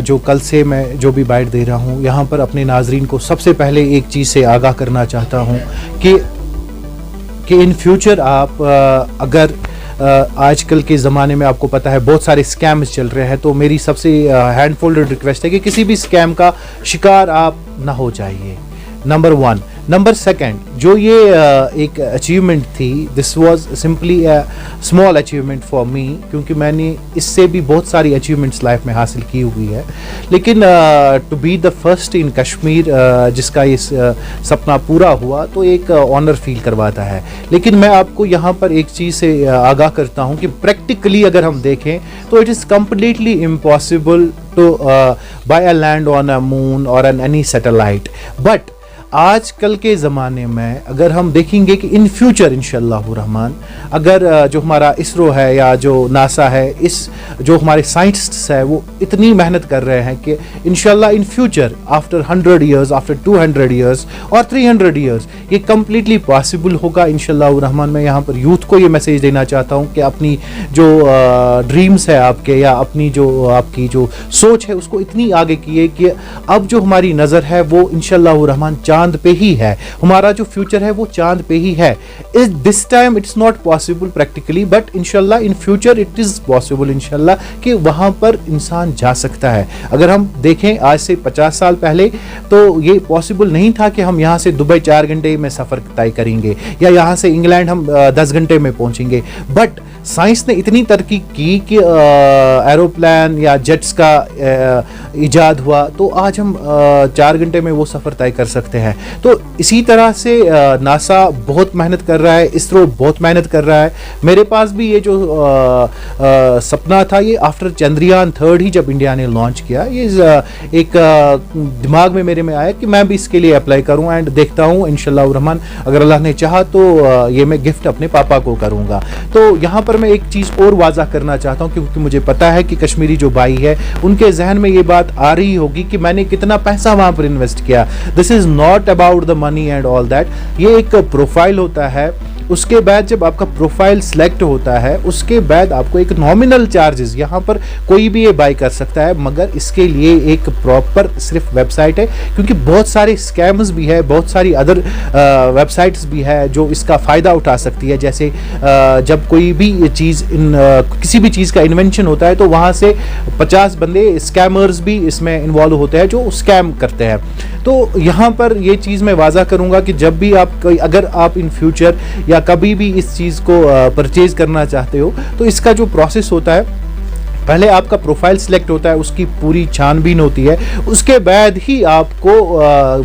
जो कल से मैं जो भी बाइट दे रहा हूँ यहाँ पर अपने नाजरीन को सबसे पहले एक चीज़ से आगाह करना चाहता हूँ कि इन फ्यूचर आप अगर आजकल के ज़माने में आपको पता है बहुत सारे स्कैम्स चल रहे हैं, तो मेरी सबसे हैंड फोल्डेड रिक्वेस्ट है कि किसी भी स्कैम का शिकार आप ना हो जाइए, नंबर 1। नंबर 2, जो ये एक अचीवमेंट थी, this was simply a small achievement for me, क्योंकि मैंने इससे भी बहुत सारी अचीवमेंट्स लाइफ में हासिल की हुई है, लेकिन to be the first in Kashmir जिसका ये सपना पूरा हुआ तो एक ऑनर फील करवाता है। लेकिन मैं आपको यहाँ पर एक चीज़ से आगाह करता हूँ कि प्रैक्टिकली अगर हम देखें तो it is completely impossible to buy a land on a moon और एन एनी सैटेलाइट। बट आजकल के ज़माने में अगर हम देखेंगे कि इन फ्यूचर इंशाअल्लाह रहमान अगर जो हमारा इसरो है या जो नासा है, इस जो हमारे साइंटिस्ट्स है वो इतनी मेहनत कर रहे हैं कि इंशाअल्लाह in future after 100 years, after 200 years और 300 ईयर्स ये कम्प्लीटली पॉसिबल होगा इंशाअल्लाह रहमान। मैं यहाँ पर यूथ को ये मैसेज देना चाहता हूँ कि अपनी जो ड्रीम्स है आपके या अपनी जो आपकी जो सोच है उसको इतनी आगे किए कि अब जो हमारी नज़र है वो इंशाअल्लाह रहमान चांद पे ही है, हमारा जो फ्यूचर है वो चांद पे ही है। This time it's not possible practically, but इंशाल्लाह in future it is possible इंशाल्लाह कि वहां पर इंसान जा सकता है। अगर हम देखें आज से 50 साल पहले तो ये पॉसिबल नहीं था कि हम यहाँ से दुबई 4 घंटे में सफ़र तय करेंगे या यहाँ से इंग्लैंड हम 10 घंटे में पहुँचेंगे। बट साइंस ने इतनी तरक्की की कि एरोप्लेन या जेट्स का इजाद हुआ, तो आज हम 4 घंटे में वो सफ़र तय कर सकते हैं। तो इसी तरह से नासा बहुत मेहनत कर रहा है, इसरो बहुत मेहनत कर रहा है। मेरे पास भी ये जो सपना था ये आफ्टर चंद्रयान 3 ही जब इंडिया ने लॉन्च किया, ये एक दिमाग में मेरे में आया कि मैं भी इसके लिए अप्लाई करूं एंड देखता हूं इंशाअल्लाह रहमान अगर अल्लाह ने चाहा तो ये मैं गिफ्ट अपने पापा को करूंगा। तो यहाँ पर मैं एक चीज़ और वाज़ा करना चाहता हूँ क्योंकि मुझे पता है कि कश्मीरी जो भाई है उनके जहन में ये बात आ रही होगी कि मैंने कितना पैसा वहाँ पर इन्वेस्ट किया। This is not about the money and all that. ये एक प्रोफाइल होता है, उसके बाद जब आपका प्रोफाइल सिलेक्ट होता है उसके बाद आपको एक नॉमिनल चार्जेस, यहाँ पर कोई भी ये बाय कर सकता है, मगर इसके लिए एक प्रॉपर सिर्फ वेबसाइट है, क्योंकि बहुत सारे स्कैम्स भी है, बहुत सारी अदर वेबसाइट्स भी है जो इसका फ़ायदा उठा सकती है। जैसे जब कोई भी चीज़ किसी भी चीज़ का इन्वेंशन होता है तो वहाँ से 50 बंदे स्कैमर्स भी इसमें इन्वॉल्व होते हैं जो स्कैम करते हैं। तो यहाँ पर ये चीज़ मैं वाज़ा करूँगा कि जब भी आप अगर आप इन फ्यूचर या कभी भी इस चीज़ को परचेज करना चाहते हो तो इसका जो प्रोसेस होता है, पहले आपका प्रोफाइल सिलेक्ट होता है, उसकी पूरी छानबीन होती है, उसके बाद ही आपको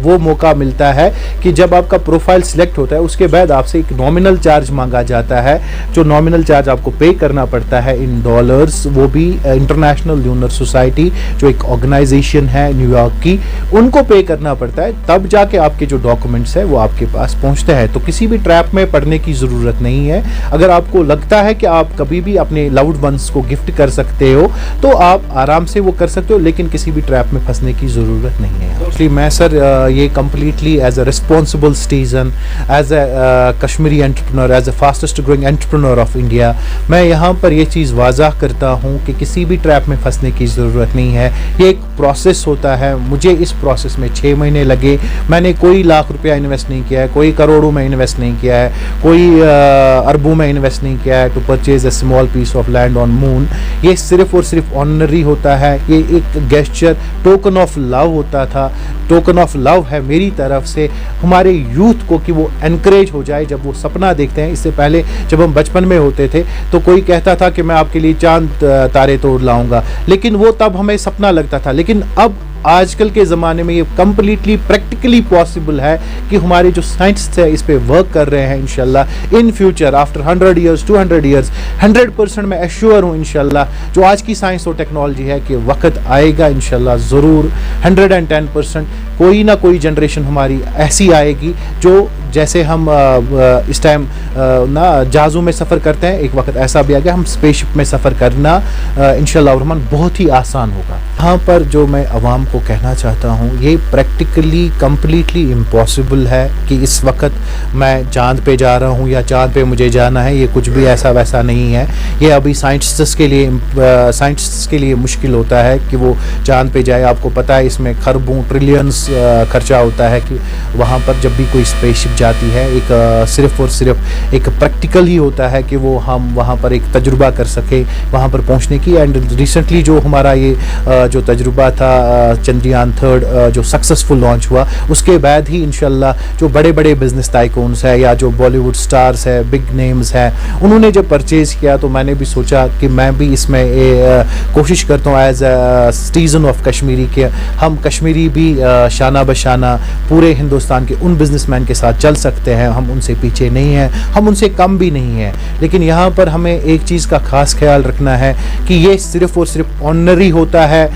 वो मौका मिलता है कि जब आपका प्रोफाइल सिलेक्ट होता है उसके बाद आपसे एक नॉमिनल चार्ज मांगा जाता है। जो नॉमिनल चार्ज आपको पे करना पड़ता है इन डॉलर्स, वो भी इंटरनेशनल लूनर सोसाइटी जो एक ऑर्गेनाइजेशन है न्यूयॉर्क की, उनको पे करना पड़ता है, तब जाके आपके जो डॉक्यूमेंट्स है वो आपके पास पहुंचते हैं। तो किसी भी ट्रैप में पड़ने की ज़रूरत नहीं है। अगर आपको लगता है कि आप कभी भी अपने लव्ड वंस को गिफ्ट कर सकते हो तो आप आराम से वो कर सकते हो, लेकिन किसी भी ट्रैप में फंसने की ज़रूरत नहीं है। एक्चुअली मैं सर ये completely as a responsible citizen, as a Kashmiri entrepreneur, as a fastest growing entrepreneur of India, मैं यहाँ पर ये चीज़ वाज़ाह करता हूँ कि किसी भी ट्रैप में फंसने की ज़रूरत नहीं है। ये एक प्रोसेस होता है, मुझे इस प्रोसेस में 6 महीने लगे। मैंने कोई लाख रुपया इन्वेस्ट नहीं किया है, कोई करोड़ों में इन्वेस्ट नहीं किया है, कोई अरबों में इन्वेस्ट नहीं किया है to purchase a small piece of land on moon. ये सिर्फ और सिर्फ ऑनरी होता है, ये एक गेस्चर, टोकन ऑफ लव होता था, टोकन ऑफ लव है मेरी तरफ से हमारे यूथ को कि वो एनकरेज हो जाए जब वो सपना देखते हैं। इससे पहले जब हम बचपन में होते थे तो कोई कहता था कि मैं आपके लिए चांद तारे तोड़ लाऊंगा, लेकिन वो तब हमें सपना लगता था। लेकिन अब आजकल के ज़माने में ये कम्प्लीटली प्रैक्टिकली पॉसिबल है कि हमारे जो साइंटिस्ट है इस पे वर्क कर रहे हैं। इंशाल्लाह in future after 100 years 200 years 100% मैं एश्योर हूँ इंशाल्लाह जो आज की साइंस और टेक्नोलॉजी है कि वक्त आएगा इंशाल्लाह ज़रूर 110% कोई ना कोई जनरेशन हमारी ऐसी आएगी जो जैसे हम इस टाइम ना जहाज़ों में सफ़र करते हैं, एक वक्त ऐसा भी आ गया हम स्पेसशिप में सफ़र करना इंशाअल्लाह रहमान बहुत ही आसान होगा। यहाँ पर जो मैं आवाम को कहना चाहता हूँ, ये प्रैक्टिकली कम्प्लीटली इम्पॉसिबल है कि इस वक्त मैं चाँद पे जा रहा हूँ या चाँद पे मुझे जाना है, ये कुछ भी ऐसा वैसा नहीं है। ये अभी साइंटिस्ट्स के लिए मुश्किल होता है कि वो चाँद पे जाए। आपको पता है इसमें खरबों ट्रिलियंस खर्चा होता है कि वहाँ पर जब भी कोई स्पेसशिप जाती है, एक सिर्फ़ और सिर्फ एक प्रैक्टिकल ही होता है कि वो हम वहाँ पर एक तजुर्बा कर सके वहाँ पर पहुँचने की। एंड रिसेंटली जो हमारा ये जो तजुर्बा था चंद्रयान 3 जो सक्सेसफुल लॉन्च हुआ, उसके बाद ही इंशाल्लाह जो बड़े बड़े बिजनेस टाइकून्स है या जो बॉलीवुड स्टार्स है, बिग नेम्स हैं, उन्होंने जब परचेज़ किया तो मैंने भी सोचा कि मैं भी इसमें कोशिश करता हूँ as a citizen of Kashmiri के हम कश्मीरी भी शाना बशाना पूरे हिंदुस्तान के उन बिजनेसमैन के साथ चल सकते हैं। हम उनसे पीछे नहीं हैं, हम उनसे कम भी नहीं हैं, लेकिन यहाँ पर हमें एक चीज़ का ख़ास ख्याल रखना है कि ये सिर्फ़ और सिर्फ ऑनरी होता है।